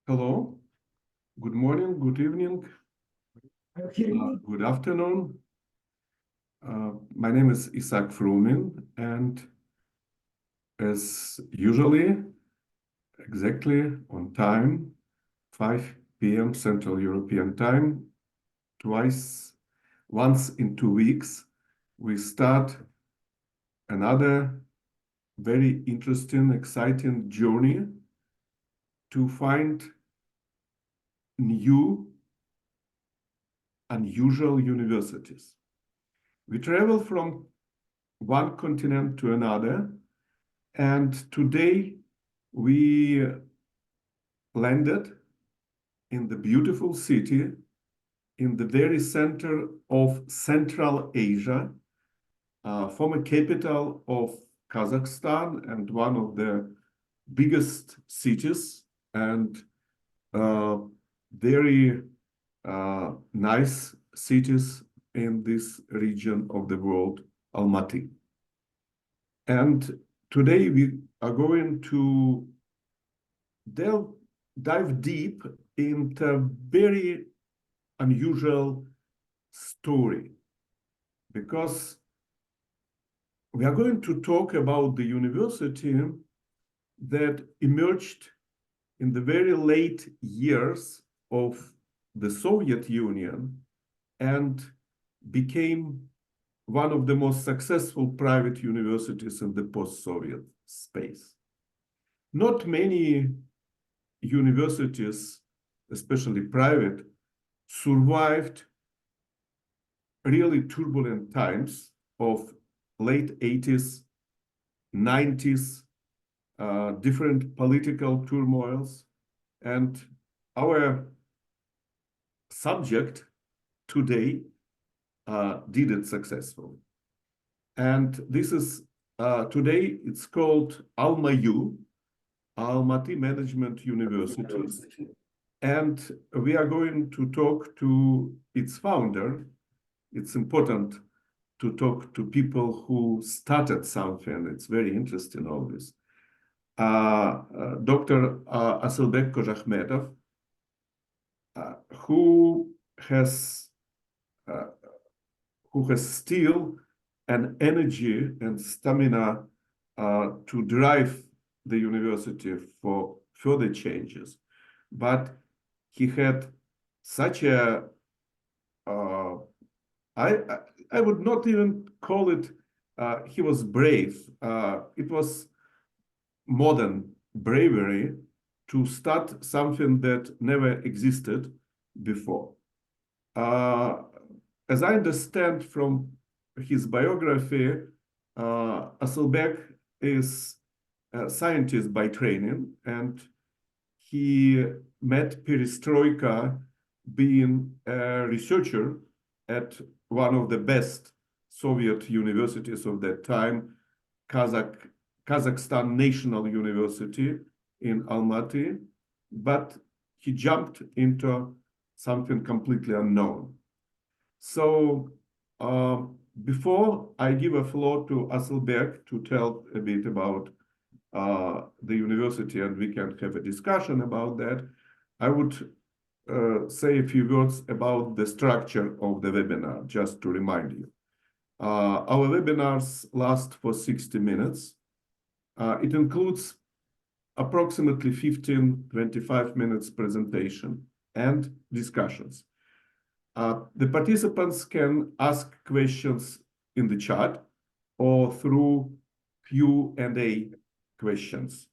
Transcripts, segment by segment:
Hello, good morning, good evening, good afternoon. My name is Isaac Frumin, and as usually, exactly on time, 5 p.m. Central European Time, once in 2 weeks, we start another very interesting, exciting journey to find new, unusual universities. We travel from one continent to another, and today we landed in the beautiful city in the very center of Central Asia, former capital of Kazakhstan and one of the biggest cities and very nice cities in this region of the world, Almaty. And today we are going to dive deep into a very unusual story, because we are going to talk about the university that emerged in the very late years of the Soviet Union and became one of the most successful private universities in the post-Soviet space. Not many universities, especially private, survived really turbulent times of late 80s, 90s, different political turmoils, and our subject today did it successfully. And this is, today it's called AlmaU, Almaty Management University. And we are going to talk to its founder. It's important to talk to people who started something. It's very interesting, always. Dr. Asylbek Kojakhmetov, who has still an energy and stamina to drive the university for further changes. But he had such a, I would not even call it, he was brave. It was more than bravery to start something that never existed before. As I understand from his biography, Asylbek is a scientist by training, and he met perestroika being a researcher at one of the best Soviet universities of that time, Kazakhstan National University in Almaty, but he jumped into something completely unknown. So before I give a floor to Asylbek to tell a bit about the university, and we can have a discussion about that, I would say a few words about the structure of the webinar, just to remind you. Our webinars last for 60 minutes. It includes approximately 15-25 minutes presentation and discussions. The participants can ask questions in the chat or through Q&A questions.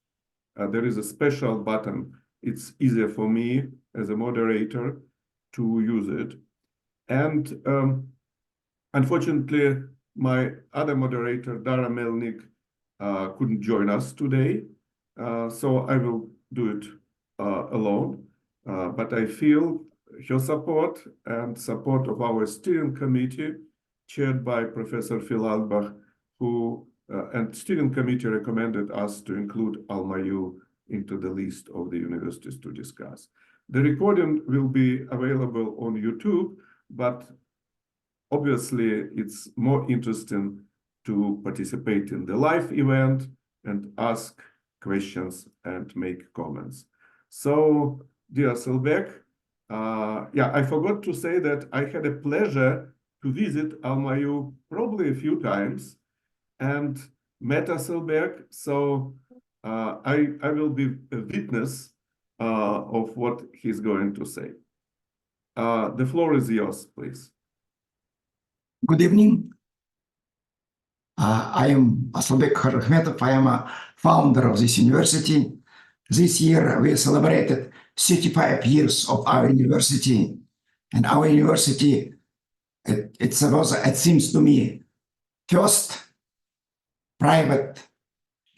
There is a special button. It's easier for me as a moderator to use it. And unfortunately, my other moderator, Dara Melnik, couldn't join us today. So I will do it alone. But I feel her support and support of our steering committee, chaired by Professor Phil Albach, who and steering committee recommended us to include AlmaU into the list of the universities to discuss. The recording will be available on YouTube, but obviously it's more interesting to participate in the live event and ask questions and make comments. So dear Selbek. Yeah, I forgot to say that I had a pleasure to visit AlmaU probably a few times and met Selbek. So I will be a witness of what he's going to say. The floor is yours, please. Good evening. I am Asılbek Kharıkhmetov. I am a founder of this university. This year we celebrated 35 years of our university. And our university, it seems to me, first private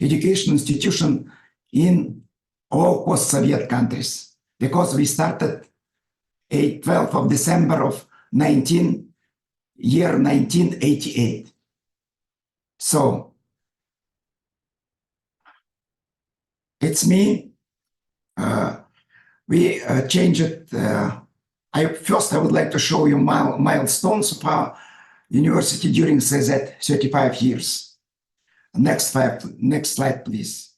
education institution in all post-Soviet countries, because we started 12th of December of 1988. So it's me. We changed it. I would like to show you milestones of our university during CZ 35 years. Next slide, please.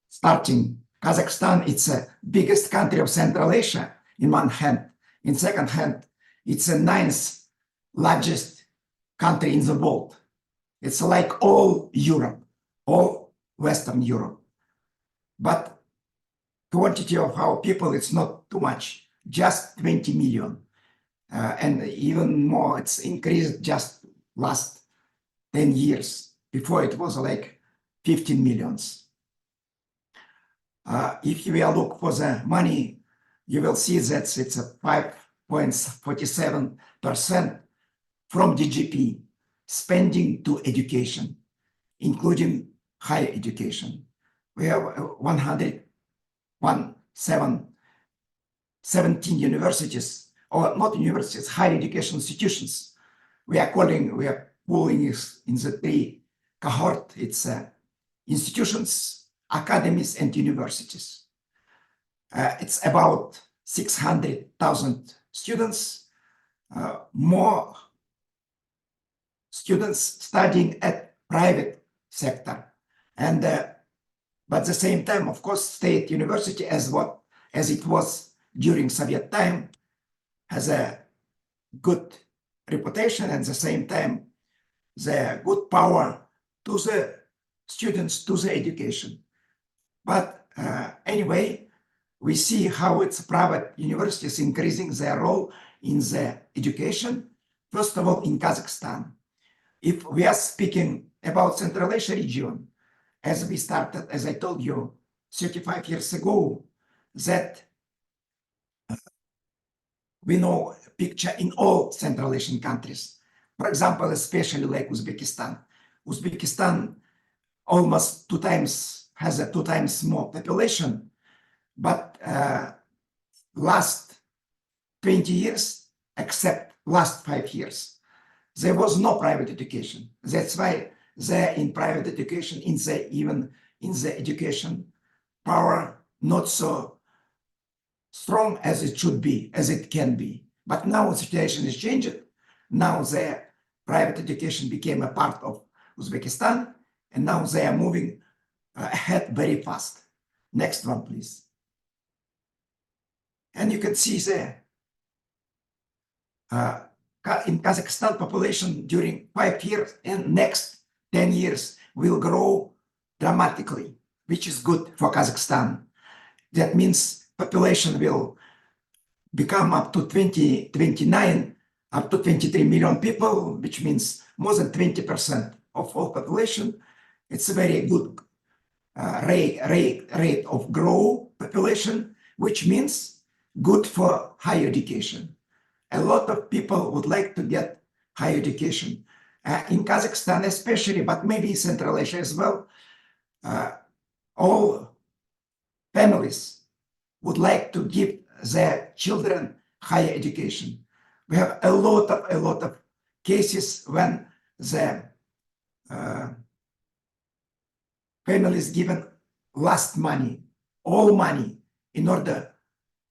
Starting Kazakhstan, it's the biggest country of Central Asia in one hand. In second hand, it's the 9th largest country in the world. It's like all Europe, all Western Europe. But quantity of our people, it's not too much, just 20 million. And even more, it's increased just last 10 years. Before it was like 15 millions. If you will look for the money, you will see that it's a 5.47% from GDP spending to education, including higher education. We have 17 universities, or not universities, higher education institutions. We are pulling this in the 3 cohort. It's institutions, academies, and universities. It's about 600,000 students, more students studying at private sector. And but at the same time, of course, state university, as it was during Soviet time, has a good reputation, and at the same time, the good power to the students, to the education. But anyway, we see how it's private universities increasing their role in the education. First of all, in Kazakhstan. If we are speaking about Central Asia region, as we started, as I told you, 35 years ago, that we know a picture in all Central Asian countries. For example, especially like Uzbekistan. Uzbekistan almost has a 2 times more population, but last 20 years, except last 5 years, there was no private education. That's why there in private education, even in the education power, not so strong as it should be, as it can be. But now the situation is changed. Now the private education became a part of Uzbekistan, and now they are moving ahead very fast. Next one, please. And you can see there, in Kazakhstan, population during 5 years and next 10 years will grow dramatically, which is good for Kazakhstan. That means population will become up to 29, up to 23 million people, which means more than 20% of all population. It's a very good rate of growth population, which means good for higher education. A lot of people would like to get higher education. In Kazakhstan especially, but maybe Central Asia as well, all families would like to give their children higher education. We have a lot of cases when the families given last money, all money, in order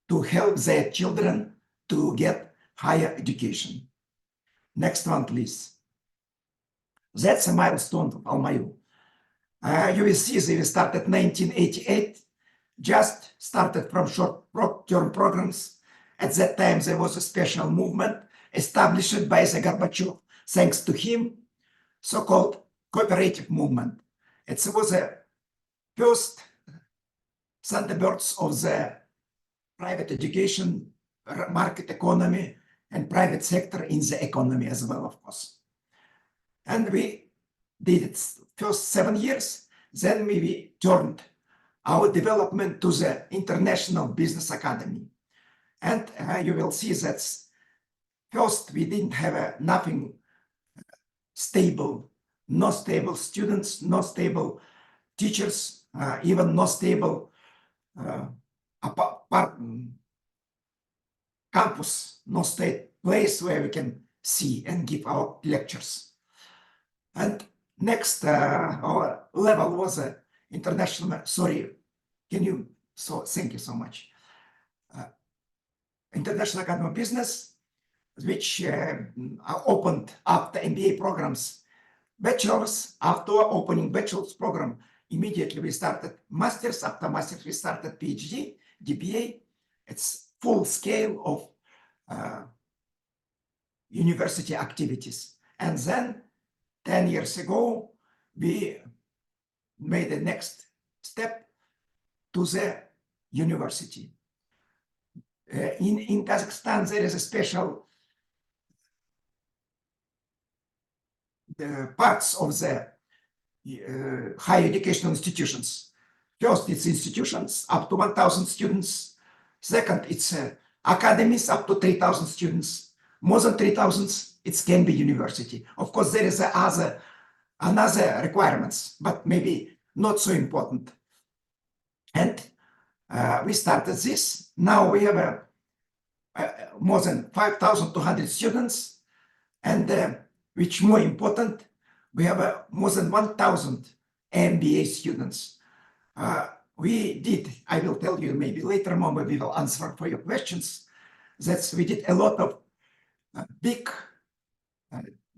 to help their children to get higher education. Next one, please. That's a milestone of AlmaU. You will see that we started 1988, just started from short-term programs. At that time, there was a special movement established by the Gorbachev, thanks to him, so-called cooperative movement. It was the first thunderbirds of the private education, market economy, and private sector in the economy as well, of course. And we did it first 7 years, then we turned our development to the International Business Academy. And you will see that first we didn't have nothing stable, no stable students, no stable teachers, even no stable campus, no state place where we can see and give our lectures. And next our level was international, sorry, thank you so much. International Academy of Business, which opened after MBA programs, bachelor's. After opening bachelor's program, immediately we started master's. After master's, we started PhD, DPA. It's full scale of university activities. And then 10 years ago, we made the next step to the university. In Kazakhstan, there is a special parts of the higher educational institutions. First, it's institutions up to 1,000 students. Second, it's academies up to 3,000 students. More than 3,000, it can be university. Of course, there is another requirements, but maybe not so important. And we started this. Now we have more than 5,200 students, and which more important, we have more than 1,000 MBA students. We did, I will tell you maybe later on, we will answer for your questions, that we did a lot of big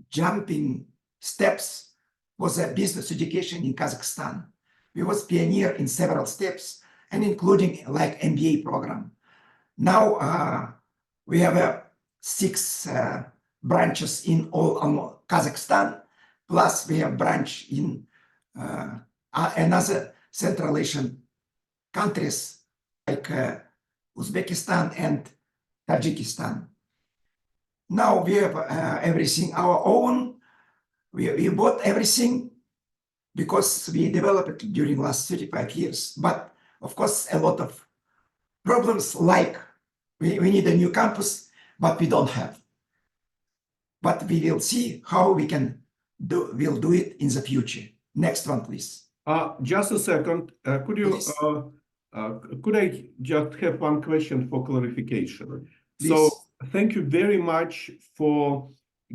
jumping steps for the business education in Kazakhstan. We was pioneer in several steps, and including like MBA program. Now we have 6 branches in all Kazakhstan, plus we have branch in another Central Asian countries like Uzbekistan and Tajikistan. Now we have everything our own. We bought everything because we developed it during last 35 years. But of course, a lot of problems like we need a new campus, but we don't have. But we will see how we can we'll do it in the future. Next one, please. Just a second. Could you could I just have one question for clarification? Please. So thank you very much for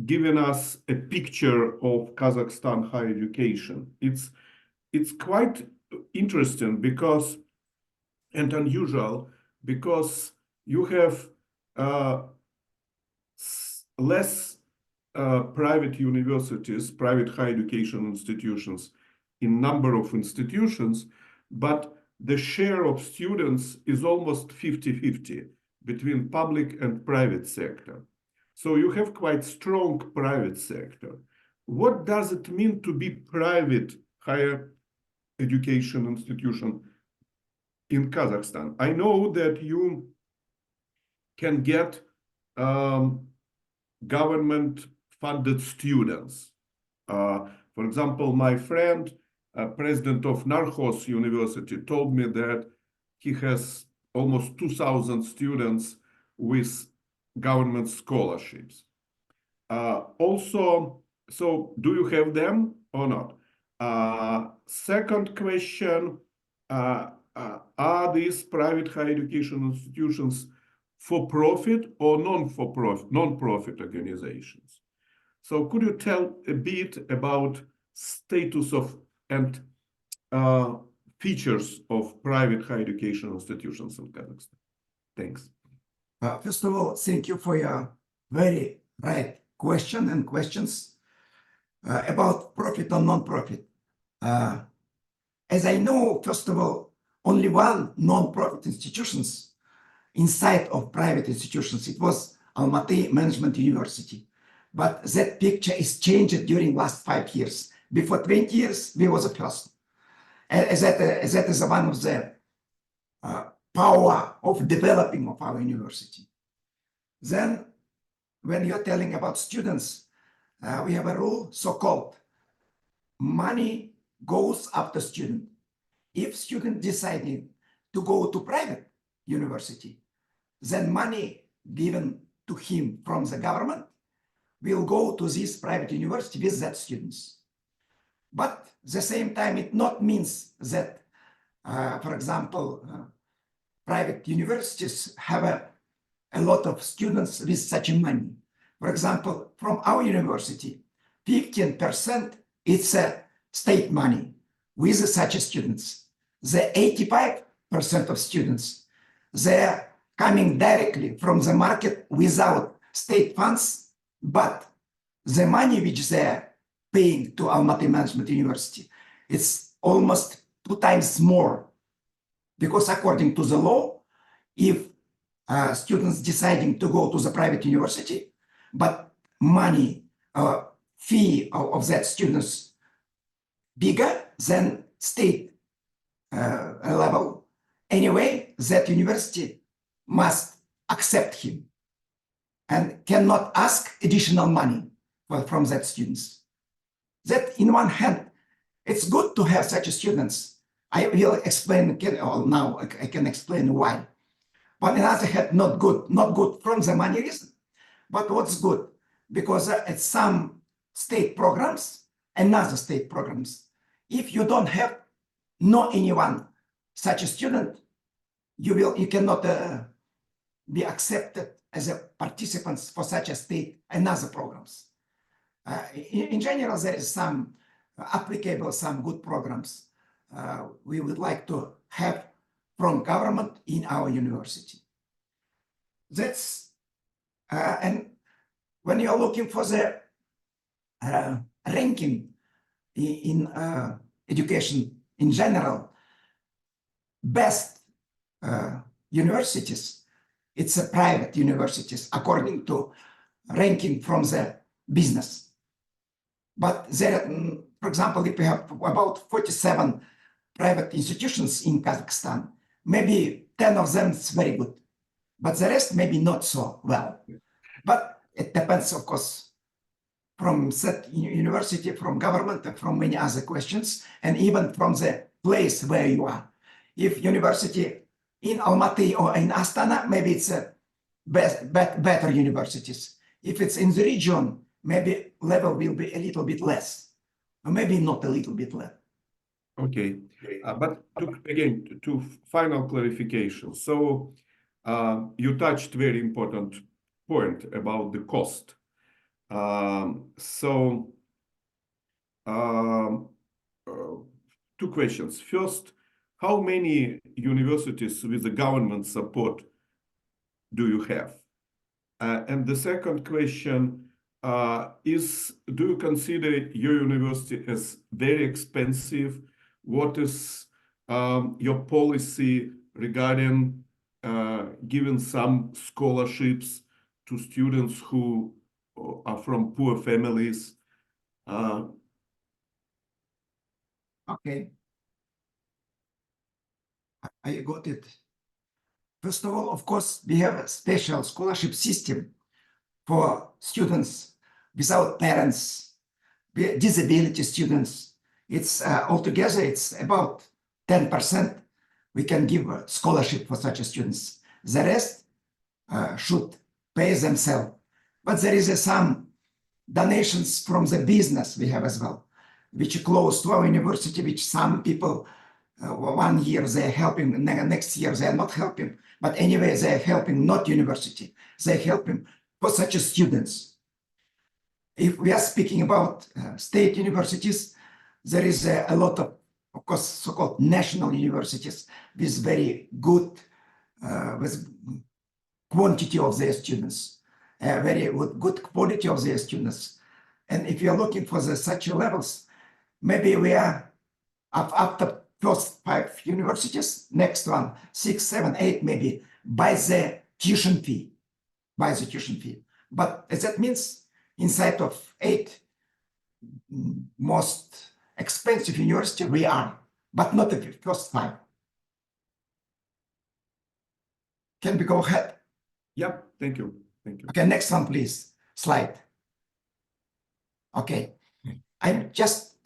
giving us a picture of Kazakhstan higher education. It's quite interesting because and unusual because you have less private universities, private higher education institutions in number of institutions, but the share of students is almost 50-50 between public and private sector. So you have quite strong private sector. What does it mean to be private higher education institution in Kazakhstan? I know that you can get government-funded students. For example, my friend, president of Narhos University, told me that he has almost 2,000 students with government scholarships. Also, so do you have them or not? Second question, are these private higher education institutions for-profit or non-profit organizations? So could you tell a bit about status of and features of private higher education institutions in Kazakhstan? Thanks. First of all, thank you for your very right question and questions about profit or non-profit. As I know, first of all only one non-profit institutions inside of private institutions. It was Almaty Management University. But that picture is changed during last 5 years. Before 20 years, we was a person. And that is one of the power of developing of our university. Then, when you're telling about students, we have a rule so-called money goes after student. If student deciding to go to private university, then money given to him from the government will go to this private university with that students. But at the same time, it not means that, for example, private universities have a lot of students with such money. For example, from our university, 15% it's state money with such students. The 85% of students, they're coming directly from the market without state funds, but the money which they're paying to Almaty Management University, it's almost 2 times more. Because according to the law, if students deciding to go to the private university, but money fee of that students bigger than state level, anyway, that university must accept him and cannot ask additional money from that students. That in one hand, it's good to have such students. I will explain now. I can explain why. But on the other hand, not good from the money reason. But what's good? Because at some state programs and other state programs, if you don't have anyone such a student, you cannot be accepted as a participants for such a state and other programs. In general, there is some applicable, some good programs we would like to have from government in our university. That's and when you're looking for the ranking in education in general, best universities, it's a private universities according to ranking from the business. But there, for example, if we have about 47 private institutions in Kazakhstan, maybe 10 of them is very good, but the rest maybe not so well. But it depends, of course, from that university, from government, and from many other questions, and even from the place where you are. If university in Almaty or in Astana, maybe it's a better universities. If it's in the region, maybe level will be a little bit less, or maybe not a little bit less. Okay, but to final clarification. So you touched very important point about the cost. Two questions. First, how many universities with the government support do you have? And the second question is, do you consider your university as very expensive? What is your policy regarding giving some scholarships to students who are from poor families? Okay, I got it. First of all, of course, we have a special scholarship system for students without parents, disability students. It's altogether, it's about 10% we can give a scholarship for such students. The rest should pay themselves. But there is some donations from the business we have as well, which are close to our university, which some people, 1 year they're helping, next year they're not helping. But anyway, they're helping not university, they're helping for such students. If we are speaking about state universities, there is a lot of course, so-called national universities with very good with quantity of their students, very good quality of their students. And if you're looking for such levels, maybe we are after first 5 universities, next one 6, 7, 8 maybe by the tuition fee, But that means inside of 8 most expensive university we are, but not the first 5. Can we go ahead? Yeah, thank you. Thank you. Okay, next one, please. Slide. Okay, I'm just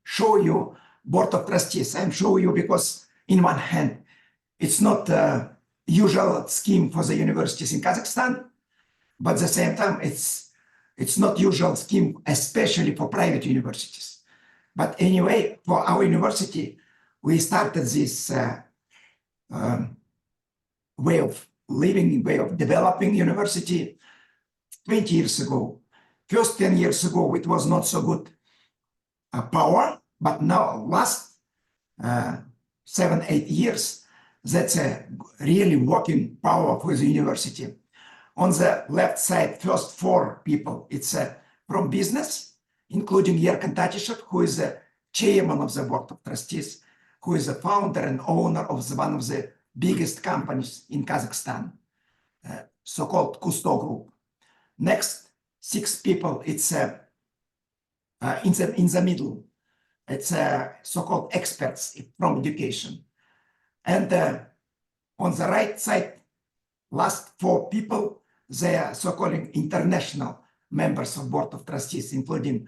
show you board of trustees. I'm showing you because in one hand, it's not a usual scheme for the universities in Kazakhstan, but at the same time, it's not usual scheme, especially for private universities. But anyway, for our university, we started this way of living, way of developing university 20 years ago. First 10 years ago, it was not so good power, but now last 7, 8 years, that's a really working power for the university. On the left side, first 4 people, it's from business, including Yerkan Tatishev, who is the chairman of the board of trustees, who is the founder and owner of one of the biggest companies in Kazakhstan, so-called Kusto Group. Next 6 people, it's in the middle. It's so-called experts from education. And on the right side, last 4 people, they are so-called international members of board of trustees, including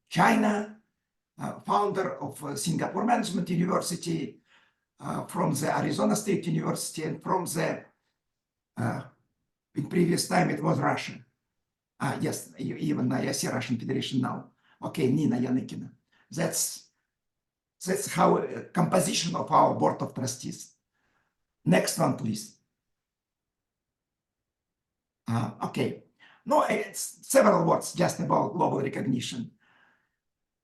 China, founder of Singapore Management University, from the Arizona State University, and from the, in previous time, it was Russia. Yes, even I see Russian Federation now. Okay, Nina Yanykina. That's how composition of our board of trustees. Next one, please. Okay. No, it's several words just about global recognition.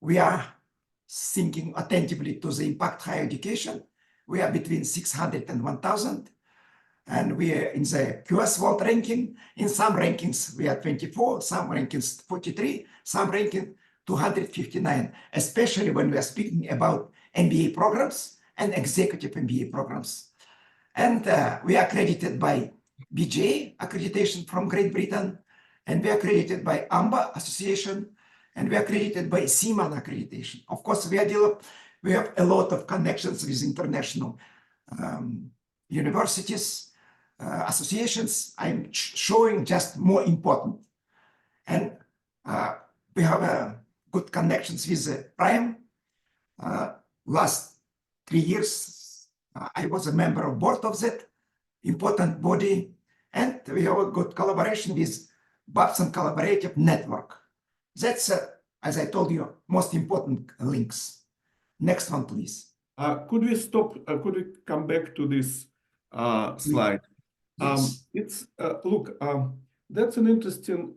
We are thinking attentively to the impact higher education. We are between 600 and 1,000. And we are in the QS World ranking. In some rankings, we are 24, some rankings 43, some ranking 259, especially when we are speaking about MBA programs and executive MBA programs. And we are accredited by BGA accreditation from Great Britain, and we are accredited by AMBA Association, and we are accredited by CMAN accreditation. Of course, we have a lot of connections with international universities, associations. I'm showing just more important. And we have good connections with Prime. Last 3 years, I was a member of board of that important body, and we have a good collaboration with Babson Collaborative Network. That's, as I told you, most important links. Next one, please. Could we stop? Could we come back to this slide? Yes. Look, that's an interesting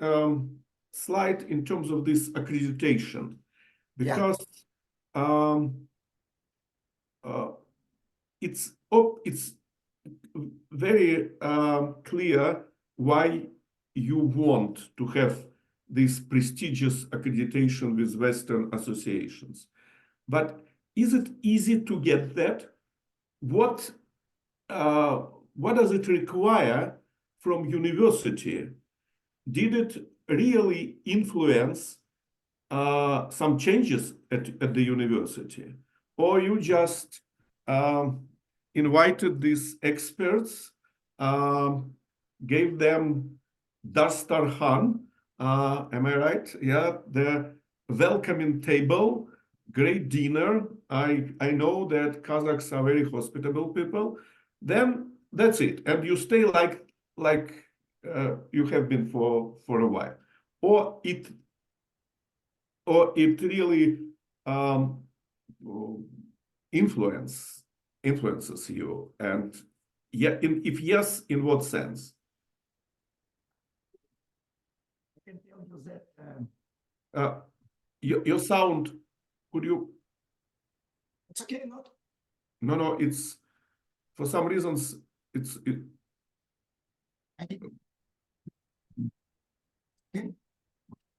slide in terms of this accreditation, because it's very clear why you want to have this prestigious accreditation with Western associations. But is it easy to get that? What does it require from university? Did it really influence some changes at the university? Or you just invited these experts, gave them Dastarkhan, am I right? Yeah, the welcoming table, great dinner. I know that Kazakhs are very hospitable people. Then that's it, and you stay like you have been for a while, or it really influences you, and yeah, if yes, in what sense? I can tell you that Your sound, could you? it's okay, not? No, it's for some reasons it's. Okay.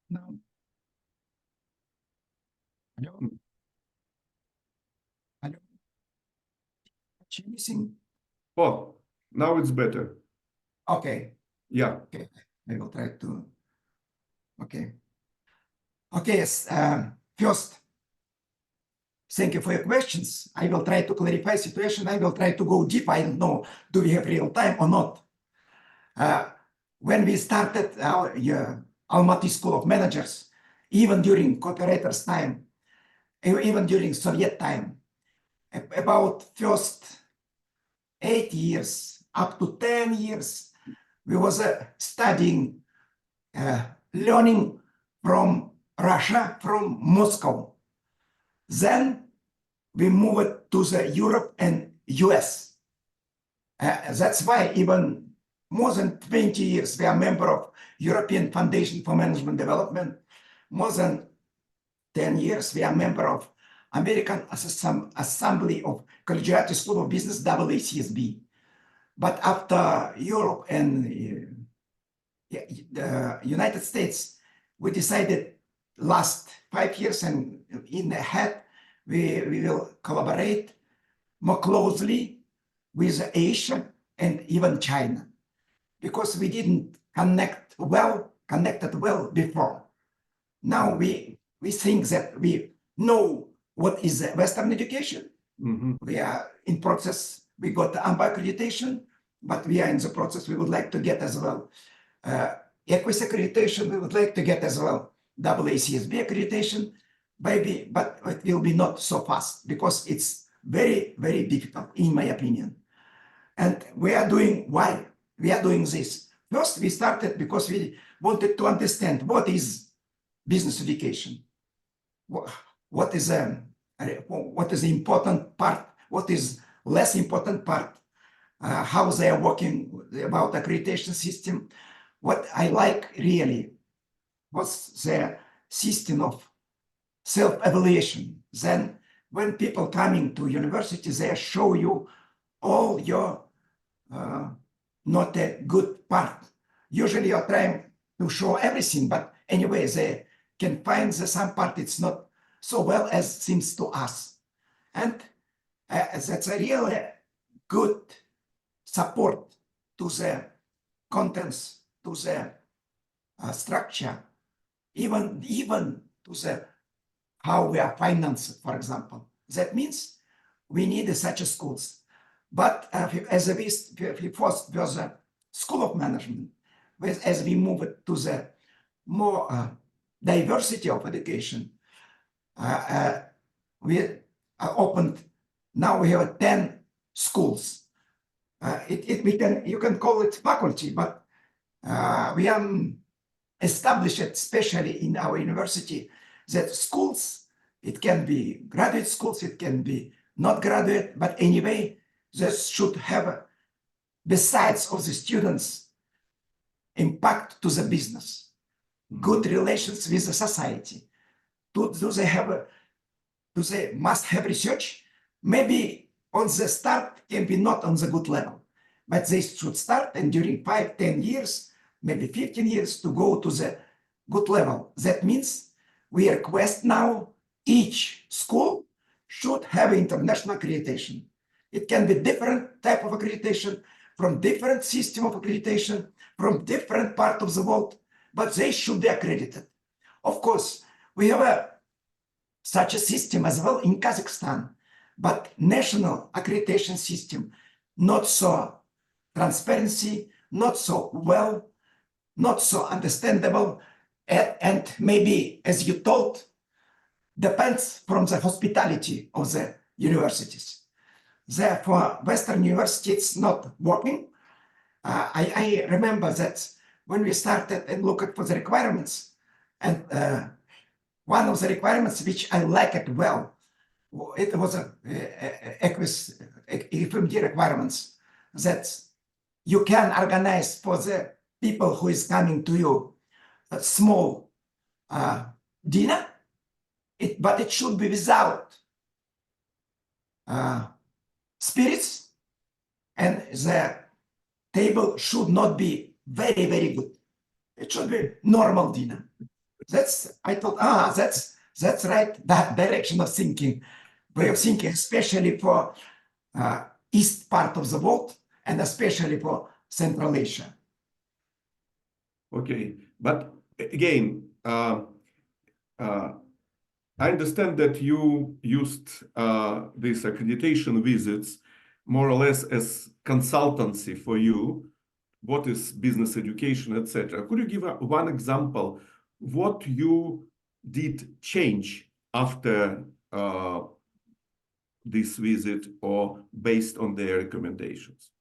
Now. Hello. Hello. Anything? Oh, now it's better. Okay. Yeah. Okay. I will try to. Okay. Okay. Yes. First, thank you for your questions. I will try to clarify situation. I will try to go deep. I don't know, do we have real time or not? When we started our Almaty School of Managers, even during cooperators' time, even during Soviet time, about first 8 years, up to 10 years, we was studying, learning from Russia, from Moscow. Then we moved to the Europe and US. That's why even more than 20 years we are member of European Foundation for Management Development. More than 10 years we are member of American Assembly of Collegiate School of Business, AACSB. But after Europe and the United States, we decided last 5 years and in ahead, we will collaborate more closely with Asia and even China, because we didn't connected well before. Now we think that we know what is Western education. Mhm. We are in process. We got the AMBA accreditation, but we are in the process. We would like to get as well EQUIS accreditation. We would like to get as well AACSB accreditation, maybe, but it will be not so fast because it's very, very difficult, in my opinion. And we are doing, why we are doing this? First, we started because we wanted to understand what is business education, what is the important part, what is less important part, how they are working about accreditation system. What I like really was the system of self-evaluation. Then when people coming to university, they show you all your not a good part. Usually you're trying to show everything, but anyway, they can find that some part it's not so well as seems to us. And that's a really good support to the contents, to the structure, even to the how we are financed, for example. That means we need such schools. But as we first was a school of management, as we move to the more diversity of education, we opened, now we have 10 schools. You can call it faculty, but we established it, especially in our university, that schools, it can be graduate schools, it can be not graduate, but anyway, this should have, besides of the students, impact to the business, good relations with the society. Do they must have research? Maybe on the start can be not on the good level, but they should start and during 5, 10 years, maybe 15 years to go to the good level. That means we request now each school should have international accreditation. It can be different type of accreditation from different system of accreditation from different part of the world, but they should be accredited. Of course, we have such a system as well in Kazakhstan, but national accreditation system, not so transparency, not so well, not so understandable, and maybe, as you told, depends from the hospitality of the universities. Therefore, Western university, it's not working. I remember that when we started and looked for the requirements, and one of the requirements which I liked well, it was EQUIS FMD requirements that you can organize for the people who is coming to you a small dinner, but it should be without spirits, and the table should not be very, very good. It should be normal dinner. I thought, that's right, that direction of thinking, way of thinking, especially for east part of the world, and especially for Central Asia. Okay, but again, I understand that you used these accreditation visits more or less as consultancy for you. What is business education, etc. Could you give one example what you did change after this visit or based on their recommendations?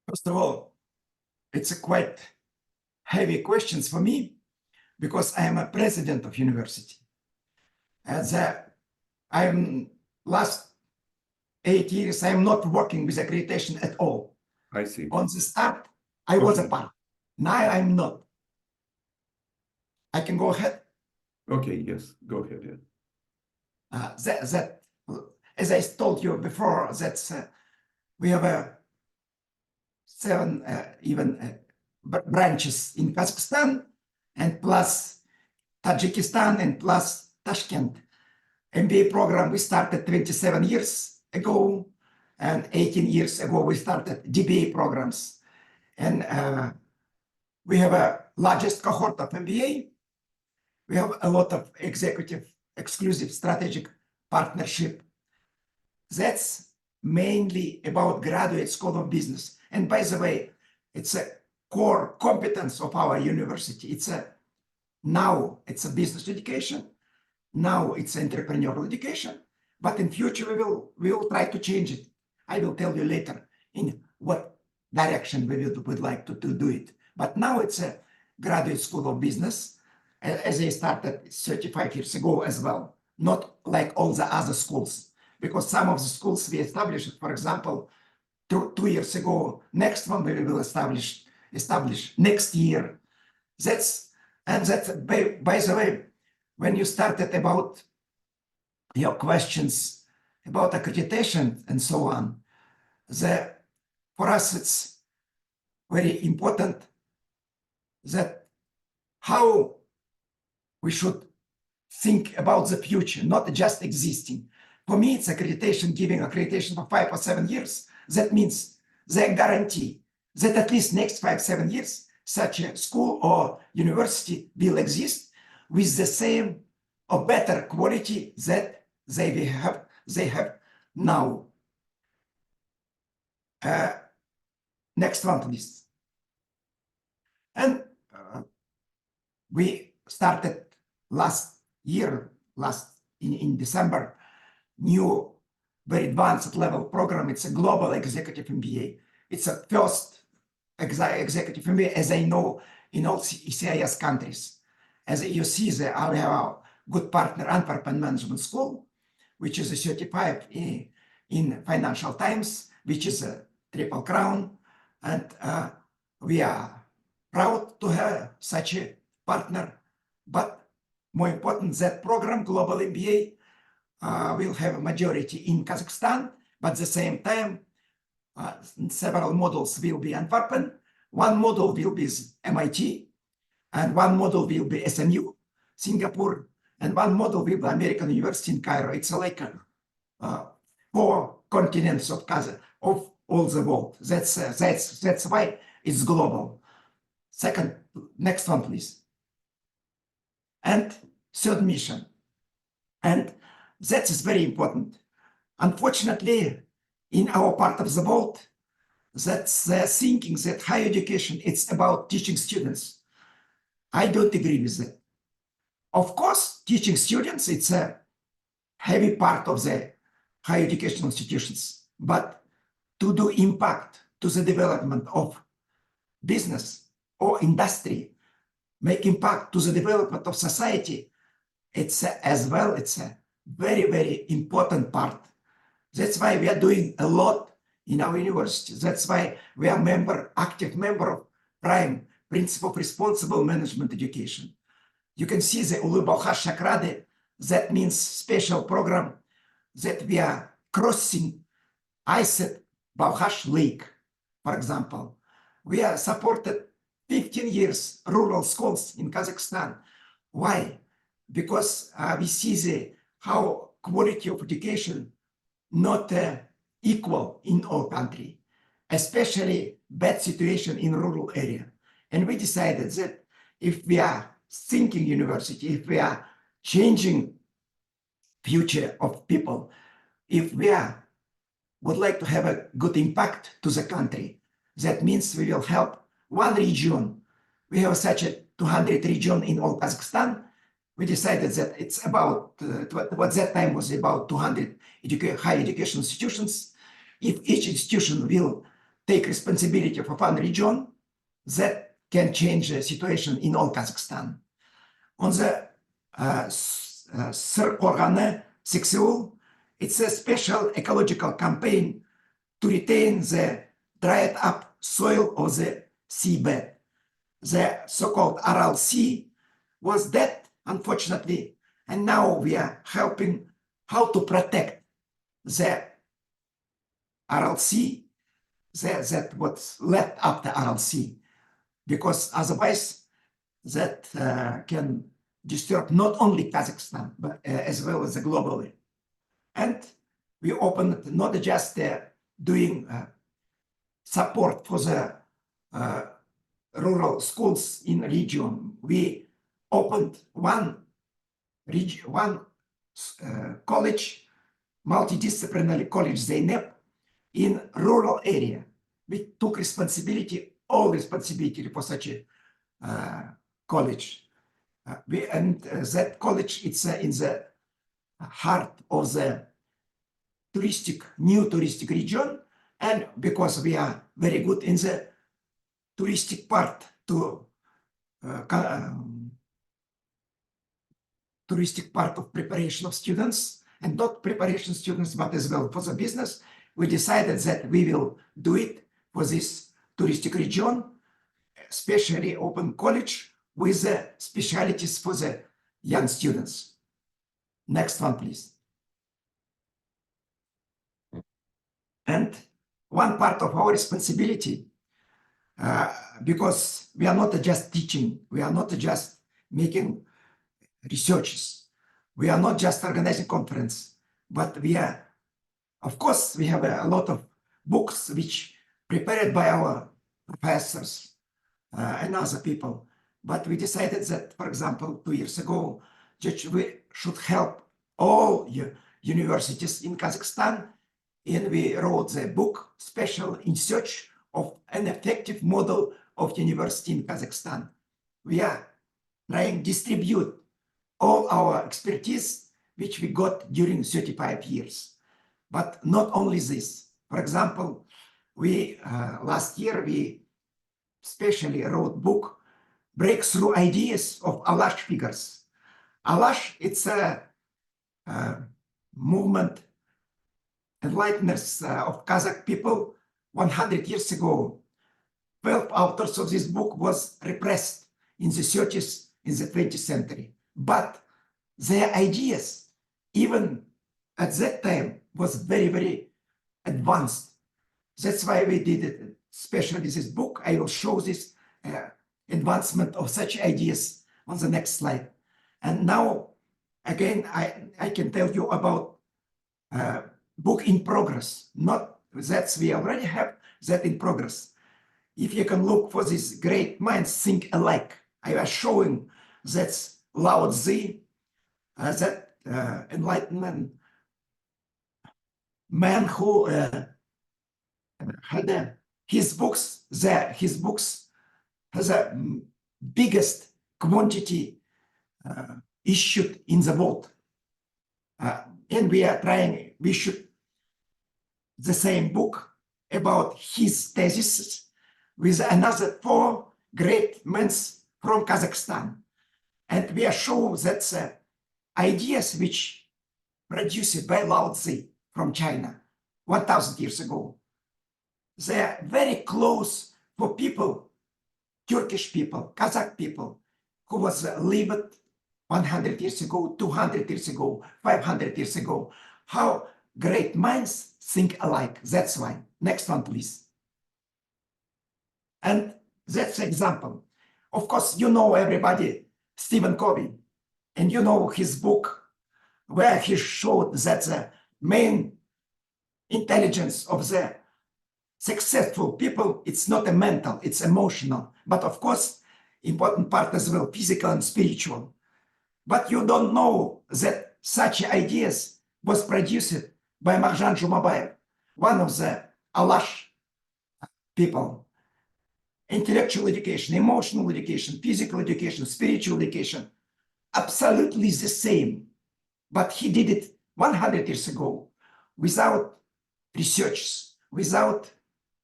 First of all, it's a quite heavy questions for me because I am a president of university. As I am last 8 years, I am not working with accreditation at all. I see. On the start, I was a part. Now I'm not. I can go ahead. Okay, yes, go ahead. Yeah. As I told you before, that's we have 7 branches in Kazakhstan, and plus Tajikistan, and plus Tashkent. MBA program we started 27 years ago, and 18 years ago we started DBA programs. And we have a largest cohort of MBA. We have a lot of executive, exclusive, strategic partnership. That's mainly about graduate school of business. And by the way, it's a core competence of our university. Now it's a business education. Now it's entrepreneurial education. But in future, we will try to change it. I will tell you later in what direction we would like to do it. But now it's a graduate school of business, as I started 35 years ago as well, not like all the other schools, because some of the schools we established, for example, 2 years ago, next one we will establish next year. By the way, when you started about your questions about accreditation and so on, for us it's very important that how we should think about the future, not just existing. For me, it's accreditation, giving accreditation for 5 or 7 years. That means they guarantee that at least next 5-7 years, such a school or university will exist with the same or better quality that they have now. Next one, please. And we started last year, in December, new very advanced level program. It's a global executive MBA. It's a first executive MBA, as I know, in all CIS countries. As you see, we have a good partner, Almaty Management School, which is a certified in Financial Times, which is a triple crown. And we are proud to have such a partner. But more important, that program, Global MBA, will have a majority in Kazakhstan, but at the same time, several models will be Antwerpen. One model will be MIT, and one model will be SMU, Singapore, and one model will be American University in Cairo. It's like 4 continents of all the world. That's why it's global. Second, next one, please. And third mission, and that is very important. Unfortunately, in our part of the world, that's thinking that higher education, it's about teaching students. I don't agree with that. Of course, teaching students, it's a heavy part of the higher educational institutions, but to do impact to the development of business or industry, make impact to the development of society, it's as well, it's a very, very important part. That's why we are doing a lot in our university. That's why we are active member of PRIME, Principle of Responsible Management Education. You can see the Ulu Balkhash Shakrade, that means special program that we are crossing ISET Balkhash Lake, for example. We are supported 15 years rural schools in Kazakhstan. Why? Because we see how quality of education not equal in all country, especially bad situation in rural area. And we decided that if we are thinking university, if we are changing future of people, if we are would like to have a good impact to the country, that means we will help one region. We have such a 200 region in all Kazakhstan. We decided that it's about, what that time was about 200 higher education institutions. If each institution will take responsibility for one region, that can change the situation in all Kazakhstan. On the third organ, sexual, it's a special ecological campaign to retain the dried up soil of the seabed. The so-called Aral Sea was dead, unfortunately, and now we are helping how to protect the Aral Sea, that what's left after Aral Sea, because otherwise that can disturb not only Kazakhstan, but as well as globally. And we opened not just doing support for the rural schools in region. We opened one college, multidisciplinary college, Zeynep, in rural area. We took responsibility, all responsibility for such a college. That college, it's in the heart of the new touristic region, and because we are very good in the touristic part touristic part of preparation of students, and not preparation students, but as well for the business, we decided that we will do it for this touristic region, especially open college with the specialties for the young students. Next one, please. And one part of our responsibility, because we are not just teaching, we are not just making researches, we are not just organizing conference, but we are, of course, we have a lot of books which prepared by our professors and other people. But we decided that, for example, 2 years ago, we should help all universities in Kazakhstan, and we wrote the book special in search of an effective model of university in Kazakhstan. We are trying to distribute all our expertise which we got during 35 years. But not only this. For example, we last year we specially wrote book Breakthrough Ideas of Alash Figures. Alash, it's a movement, enlighteners of Kazakh people 100 years ago. 12 authors of this book was repressed in the 30s in the 20th century. But their ideas, even at that time, was very, very advanced. That's why we did it, especially this book. I will show this advancement of such ideas on the next slide. And now, again, I can tell you about book in progress. Not that we already have that in progress. If you can look for this great minds think alike, I was showing that's Lao Tzu, that enlightenment man who had his books there. His books has a biggest quantity issued in the world. And we are trying, we should the same book about his thesis with another 4 great men from Kazakhstan. And we are sure that ideas which produced by Lao Tzu from China 1,000 years ago, they are very close for people, Turkish people, Kazakh people, who was lived 100 years ago, 200 years ago, 500 years ago. How great minds think alike. That's why. Next one, please. And that's example. Of course, you know everybody, Stephen Covey, and you know his book, where he showed that the main intelligence of the successful people, it's not a mental, it's emotional. But of course, important part as well, physical and spiritual. But you don't know that such ideas was produced by Marjan Jumabayev, one of the Alash people. Intellectual education, emotional education, physical education, spiritual education, absolutely the same. But he did it 100 years ago without research, without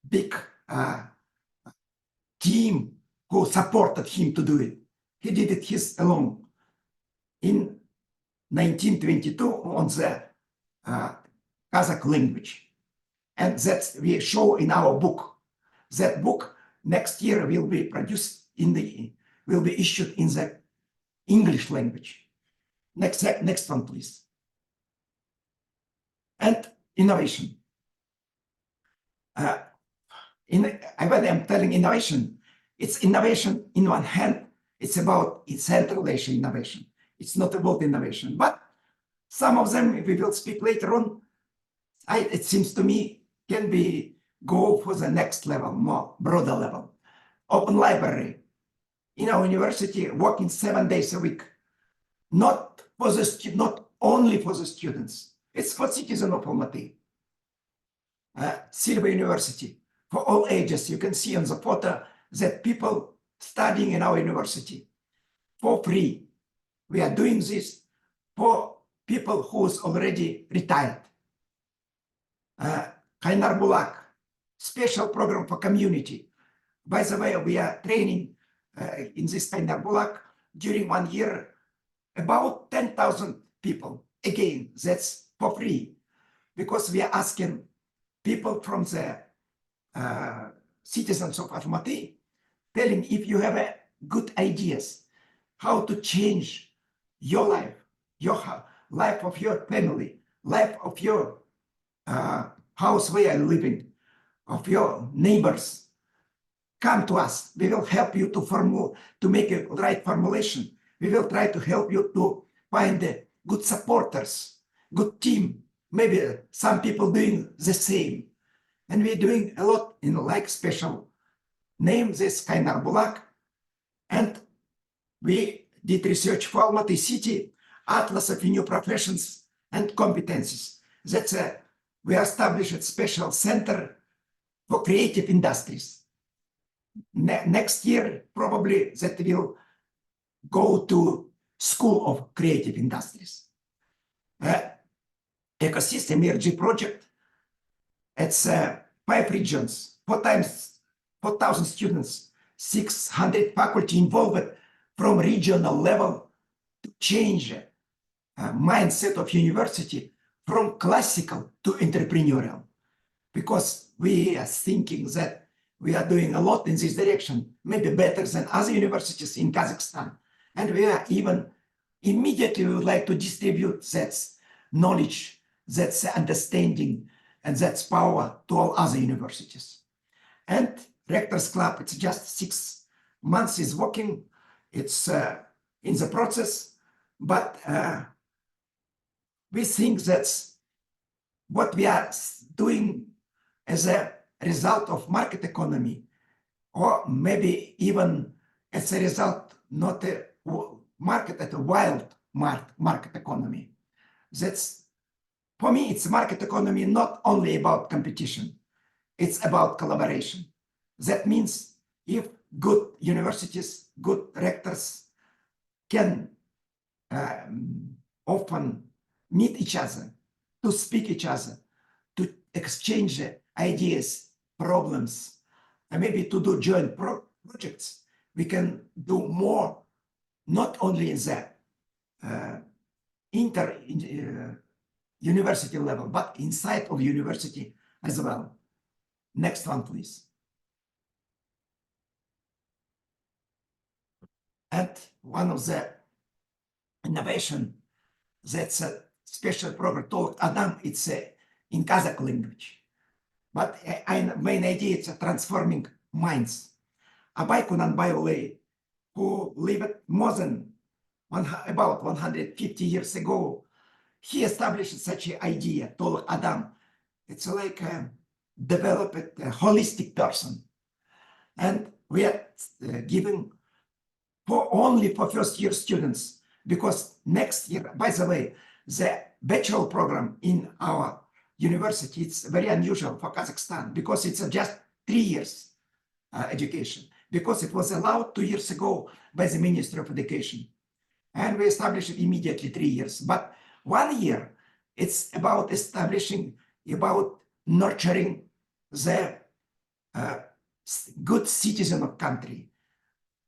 big team who supported him to do it. He did it his alone. In 1922 on the Kazakh language. And that we show in our book. That book next year will be produced will be issued in the English language. Next one, please. And innovation. When I'm telling innovation, it's innovation in one hand, it's about central Asian innovation. It's not about innovation, but some of them, we will speak later on, it seems to me, can be go for the next level, more broader level. Open library. In our university, working 7 days a week. Not only for the students. It's for citizens of Almaty. Silver University, for all ages. You can see on the photo that people studying in our university for free. We are doing this for people who's already retired. Kainar Bulak, special program for community. By the way, we are training in this Kainar Bulak during 1 year about 10,000 people. Again, that's for free because we are asking people from the citizens of Almaty, telling if you have good ideas how to change your life of your family, life of your house where you're living, of your neighbors, come to us. We will help you to make a right formulation. We will try to help you to find good supporters, good team. Maybe some people doing the same. And we're doing a lot in like special name, this Kainar Bulak. And we did research for Almaty City, Atlas of New Professions and Competencies. That's we established a special center for creative industries. Next year, probably that will go to School of Creative Industries. Ecosystem ERG project, it's 5 regions, 4,000 students, 600 faculty involved from regional level to change mindset of university from classical to entrepreneurial. Because we are thinking that we are doing a lot in this direction, maybe better than other universities in Kazakhstan. And we are even immediately would like to distribute that knowledge, that's understanding, and that's power to all other universities. And Rectors Club, it's just 6 months is working. It's in the process, but we think that's what we are doing as a result of market economy, or maybe even as a result, not a market at a wild market economy. That's, for me, it's market economy not only about competition, it's about collaboration. That means if good universities, good rectors can often meet each other, to speak each other, to exchange ideas, problems, and maybe to do joint projects, we can do more, not only in the university level, but inside of university as well. Next one, please. And one of the innovation, that's a special program called Adam, it's in Kazakh language. But main idea is transforming minds. Abay Kunanbayule, who lived more than about 150 years ago he established such an idea, told Adam, it's like a developed a holistic person. And we are giving only for first year students, because next year, by the way, the bachelor program in our university, it's very unusual for Kazakhstan because it's just 3 years education, because it was allowed 2 years ago by the Ministry of Education. And we established it immediately 3 years. But 1 year, it's about establishing, about nurturing the good citizen of country,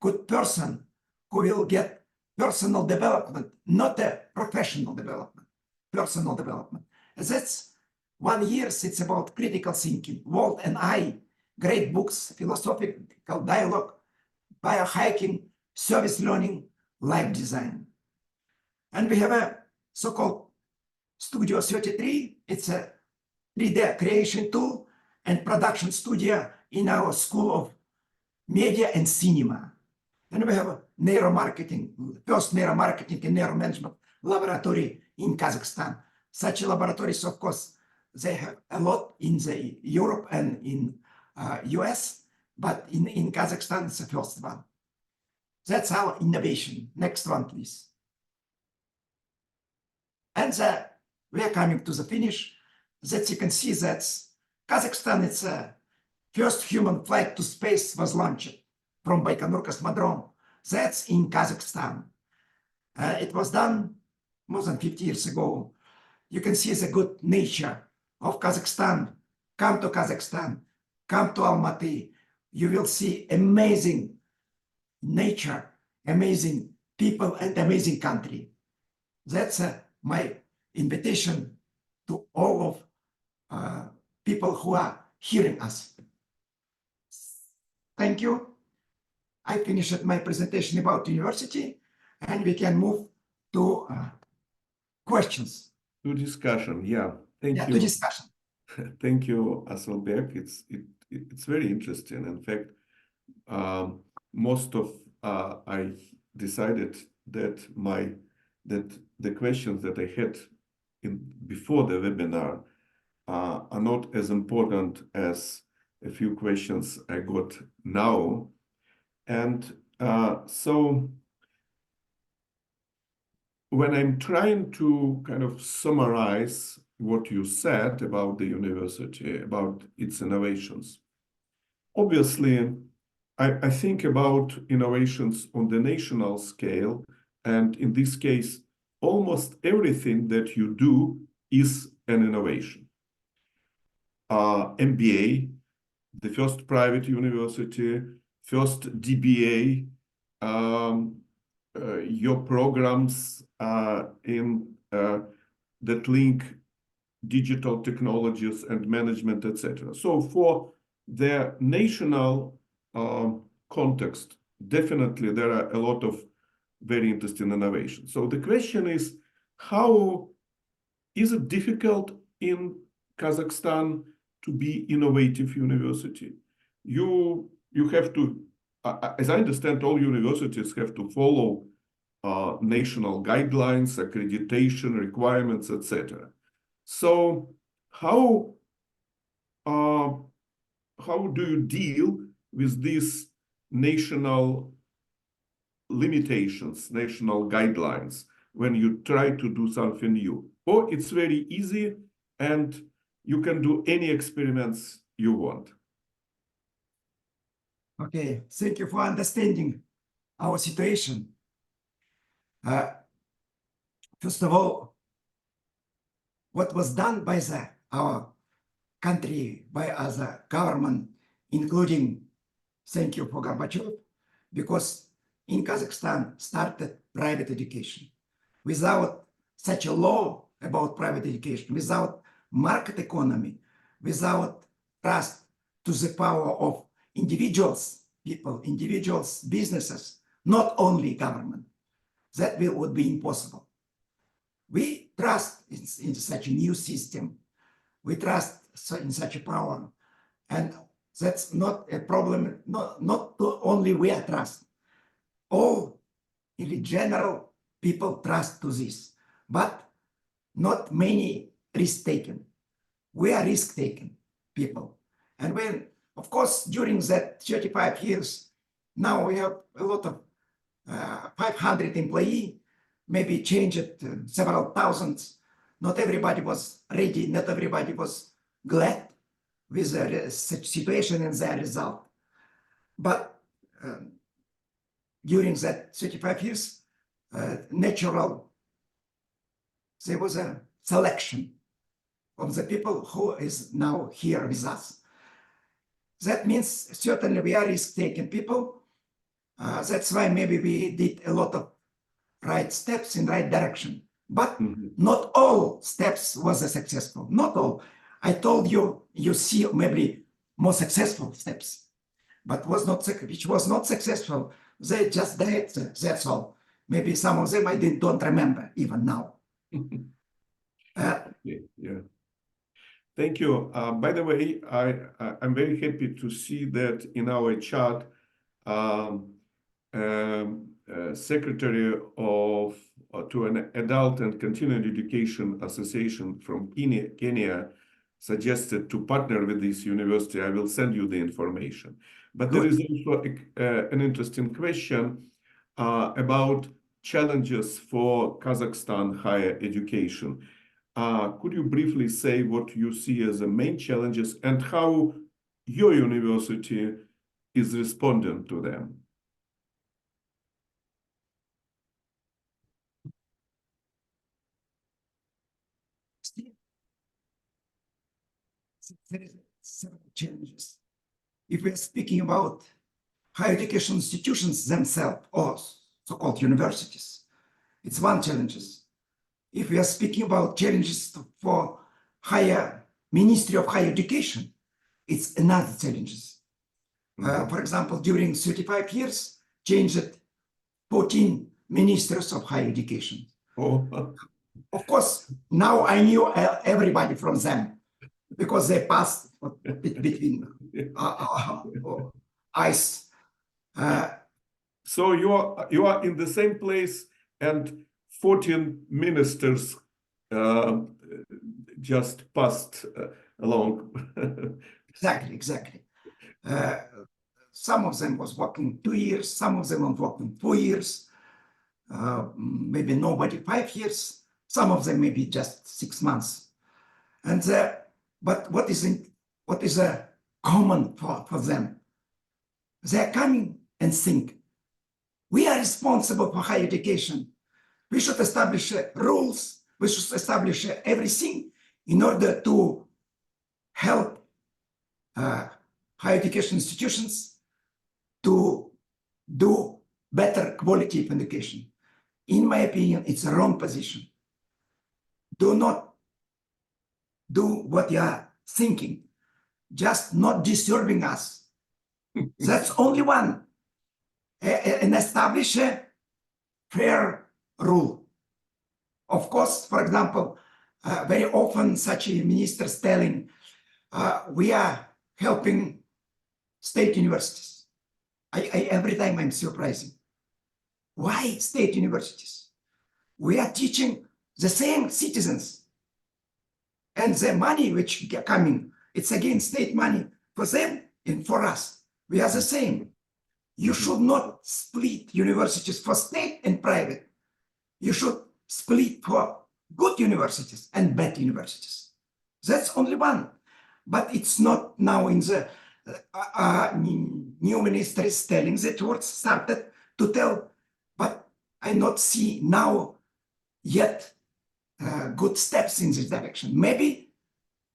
good person who will get personal development, not a professional development, personal development. That's 1 year, it's about critical thinking, Walt and I, great books, philosophical dialogue, biohacking, service learning, life design. And we have a so-called Studio 33. It's a 3D creation tool and production studio in our School of Media and Cinema. And we have a neuromarketing, first neuromarketing and neuromanagement laboratory in Kazakhstan. Such laboratories, of course, they have a lot in the Europe and in US, but in Kazakhstan, it's the first one. That's our innovation. Next one, please. And we are coming to the finish. That you can see that Kazakhstan, it's a first human flight to space was launched from Baikonur Cosmodrome. That's in Kazakhstan. It was done more than 50 years ago. You can see the good nature of Kazakhstan. Come to Kazakhstan, come to Almaty. You will see amazing nature, amazing people, and amazing country. That's my invitation to all of people who are hearing us. Thank you. I finished my presentation about university, and we can move to questions. To discussion, yeah. Thank you. To discussion. Thank you, Asselberg. It's very interesting. In fact, most of I decided that the questions that I had before the webinar are not as important as a few questions I got now. And so when I'm trying to kind of summarize what you said about the university, about its innovations, obviously, I think about innovations on the national scale, and in this case, almost everything that you do is an innovation. MBA, the first private university, first DBA, your programs that link digital technologies and management, etc. So for the national context, definitely there are a lot of very interesting innovations. So the question is, how is it difficult in Kazakhstan to be innovative university? You have to, as I understand, all universities have to follow national guidelines, accreditation requirements, etc. So how do you deal with these national limitations, national guidelines, when you try to do something new? Or it's very easy and you can do any experiments you want? Okay, thank you for understanding our situation. First of all, what was done by our country, by other government, including, thank you for Gorbachev, because in Kazakhstan started private education. Without such a law about private education, without market economy, without trust to the power of individuals, people, individuals, businesses, not only government, that would be impossible. We trust in such a new system. We trust in such a power. And that's not a problem, not only we are trust. All, in general, people trust to this. But not many risk taken. We are risk taking people. And when, of course, during that 35 years, now we have a lot of 500 employees, maybe changed several thousands. Not everybody was ready, not everybody was glad with the situation and the result. But during that 35 years, natural, there was a selection of the people who is now here with us. That means certainly we are risk-taking people. That's why maybe we did a lot of right steps in right direction. But not all steps was successful. Not all. I told you, you see maybe more successful steps, but which was not successful. They just died. That's all. Maybe some of them I don't remember even now. Yeah. Thank you. By the way, I'm very happy to see that in our chat, Secretary of to an Adult and Continuing Education Association from Kenya suggested to partner with this university. I will send you the information. But there is also an interesting question about challenges for Kazakhstan higher education. Could you briefly say what you see as the main challenges and how your university is responding to them? There is several challenges. If we're speaking about higher education institutions themselves, or so-called universities, it's one challenge. If we are speaking about challenges for Ministry of Higher Education, it's another challenge. For example, during 35 years, changed 14 ministers of higher education. Oh. Of course, now I knew everybody from them because they passed between eyes. So you are in the same place, and 14 ministers just passed along. Exactly. Some of them was working 2 years, some of them were working 4 years, maybe nobody 5 years, some of them maybe just 6 months. And but what is common for them? They are coming and think, we are responsible for higher education. We should establish rules. We should establish everything in order to help higher education institutions to do better quality of education. In my opinion, it's a wrong position. Do not do what you are thinking, just not disturbing us. That's only one. And establish a fair rule. Of course, for example, very often such a ministers telling, we are helping state universities. Every time I'm surprising. Why state universities? We are teaching the same citizens. And the money which is coming, it's again state money for them and for us. We are the same. You should not split universities for state and private. You should split for good universities and bad universities. That's only one. But it's not now in the new minister is telling that words started to tell, but I not see now yet good steps in this direction. Maybe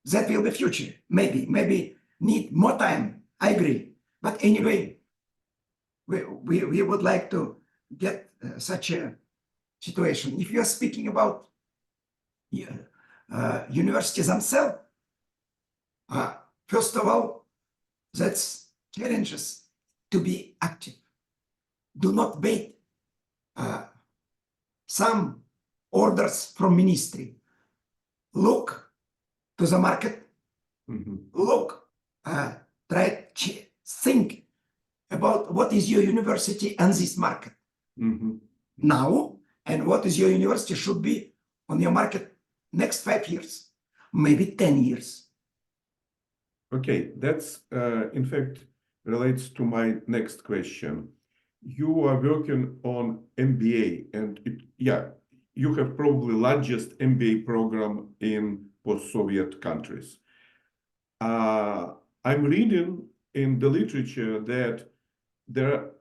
that will be future. Maybe need more time. I agree. But anyway, we would like to get such a situation. If you are speaking about universities themselves, first of all, that's challenges to be active. Do not wait some orders from ministry. Look to the market. Look, try to think about what is your university and this market now, and what is your university should be on your market next 5 years, maybe 10 years. Okay, that's in fact relates to my next question. You are working on MBA, and you have probably largest MBA program in post-Soviet countries. I'm reading in the literature that there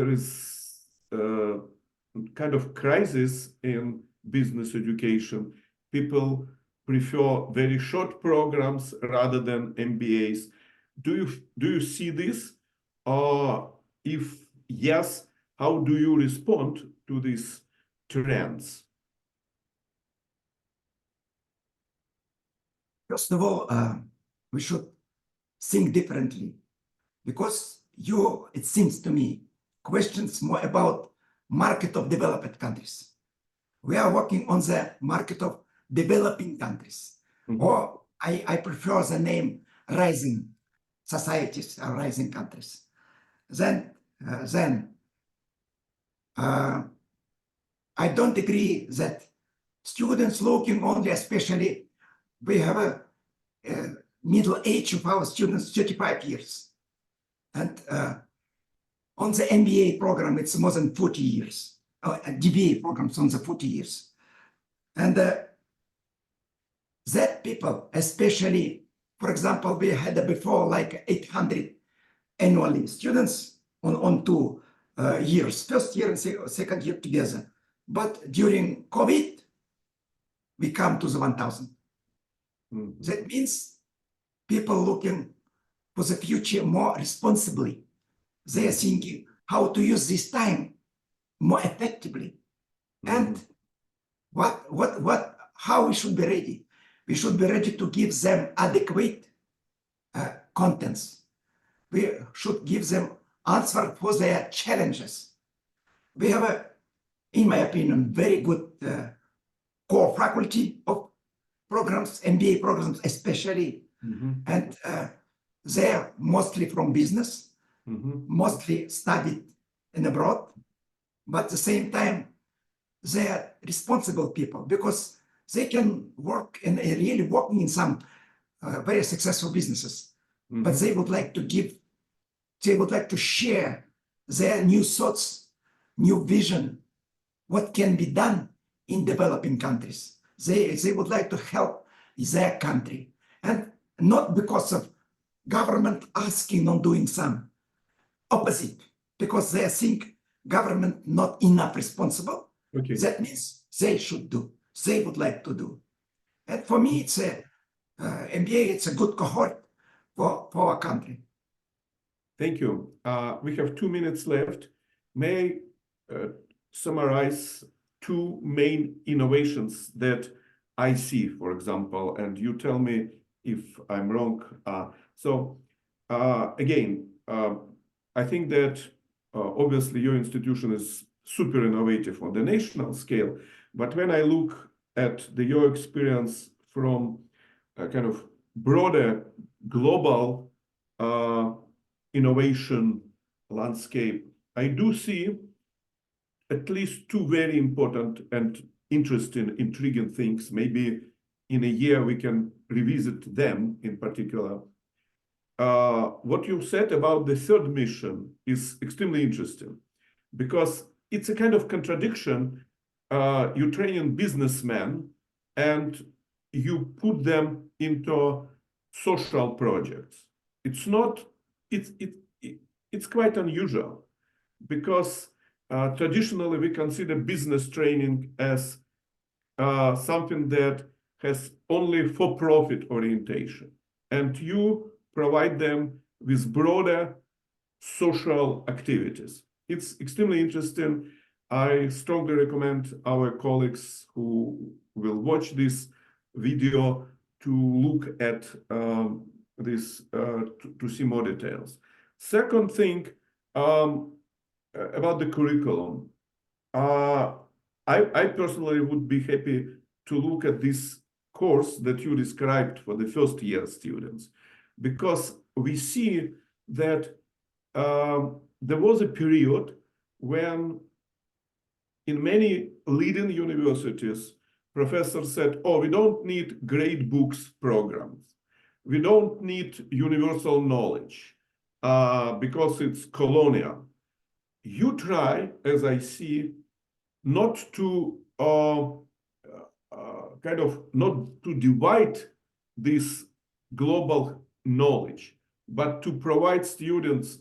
is a kind of crisis in business education. People prefer very short programs rather than MBAs. Do you see this? Or if yes, how do you respond to these trends? First of all, we should think differently, because it seems to me, questions more about market of developed countries. We are working on the market of developing countries, or I prefer the name rising societies or rising countries. Then I don't agree that students looking only, especially we have a middle age of our students 35 years, and on the MBA program it's more than 40 years. DBA programs on the 40 years, and that people, especially, for example, we had before like 800 annually students on 2 years, first year and second year together. But during COVID, we come to the 1,000. That means people looking for the future more responsibly. They are thinking how to use this time more effectively. And how we should be ready. We should be ready to give them adequate contents. We should give them answer for their challenges. We have in my opinion, very good core faculty of programs, MBA programs especially, and they're mostly from business, mostly studied in abroad, but at the same time, they're responsible people because they can work and really working in some very successful businesses, but they would like to share their new thoughts, new vision, what can be done in developing countries. They would like to help their country, and not because of government asking on doing some opposite, because they think government not enough responsible. That means they should do, they would like to do. And for me, it's MBA, it's a good cohort for our country. Thank you. We have 2 minutes left. May I summarize 2 main innovations that I see, for example, and you tell me if I'm wrong. Again, I think that obviously your institution is super innovative on the national scale, but when I look at your experience from a kind of broader global innovation landscape, I do see at least 2 very important and interesting, intriguing things. Maybe in a year we can revisit them in particular. What you said about the third mission is extremely interesting because it's a kind of contradiction. You train businessmen and you put them into social projects. It's quite unusual because traditionally we consider business training as something that has only for-profit orientation, and you provide them with broader social activities. It's extremely interesting. I strongly recommend our colleagues who will watch this video to look at this to see more details. Second thing, about the curriculum. I personally would be happy to look at this course that you described for the first year students, because we see that there was a period when in many leading universities, professor said, oh, we don't need grade books programs. We don't need universal knowledge because it's colonial. You try, as I see, not to not to divide this global knowledge, but to provide students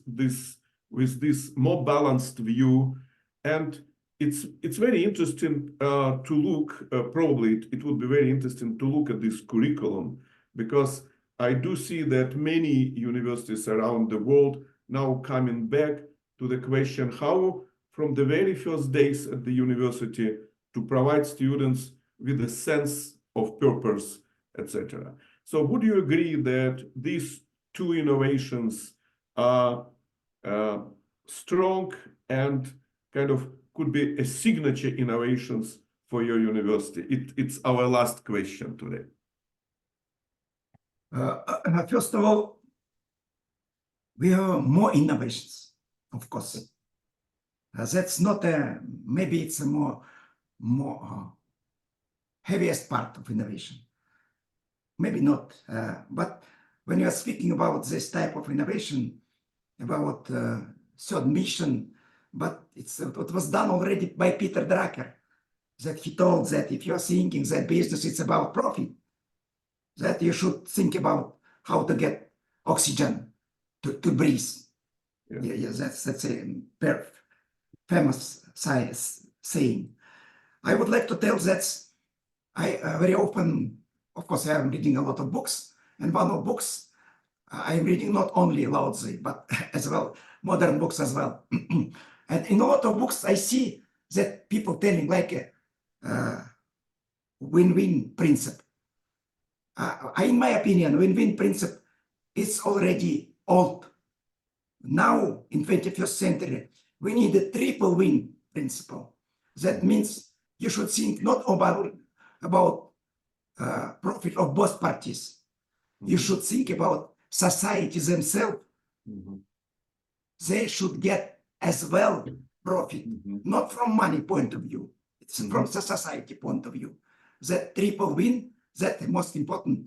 with this more balanced view. And it's very interesting to look, probably it would be very interesting to look at this curriculum, because I do see that many universities around the world now coming back to the question how from the very first days at the university to provide students with a sense of purpose, etc. So would you agree that these two innovations are strong and kind of could be a signature innovations for your university? It's our last question today. First of all, we have more innovations, of course. That's not maybe it's a more heaviest part of innovation. Maybe not, but when you are speaking about this type of innovation, about third mission, but it was done already by Peter Drucker, that he told that if you're thinking that business is about profit, that you should think about how to get oxygen to breathe. Yeah, that's a famous science saying. I would like to tell that I very often, of course, I am reading a lot of books, and one of books I'm reading not only Lao Tzu, but as well modern books as well. And in a lot of books, I see that people telling like a win-win principle. In my opinion, win-win principle is already old. Now, in 21st century, we need a triple win principle. That means you should think not about profit of both parties. You should think about society themselves. They should get as well profit, not from money point of view. It's from the society point of view. That triple win, that's the most important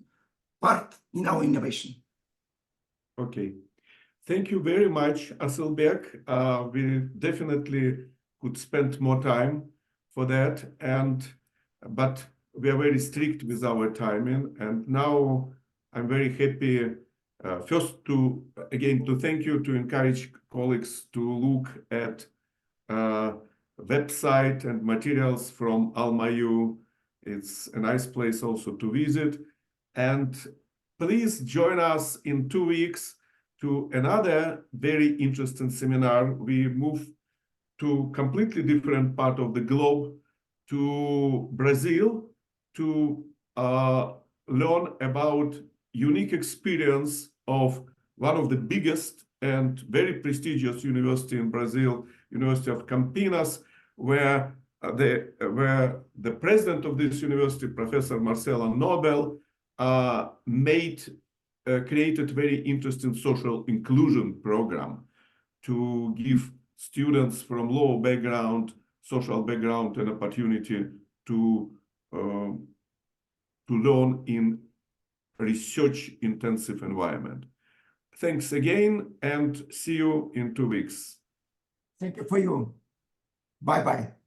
part in our innovation. Okay. Thank you very much, Asylbek. We definitely could spend more time for that, but we are very strict with our timing. And now I'm very happy first to thank you, to encourage colleagues to look at website and materials from AlmaU. It's a nice place also to visit. And please join us in 2 weeks to another very interesting seminar. We move to completely different part of the globe, to Brazil, to learn about unique experience of one of the biggest and very prestigious university in Brazil, University of Campinas, where the president of this university, Professor Marcelo Nobel, created very interesting social inclusion program to give students from low background, social background, an opportunity to learn in research intensive environment. Thanks again and see you in 2 weeks. Thank you for you. Bye-bye.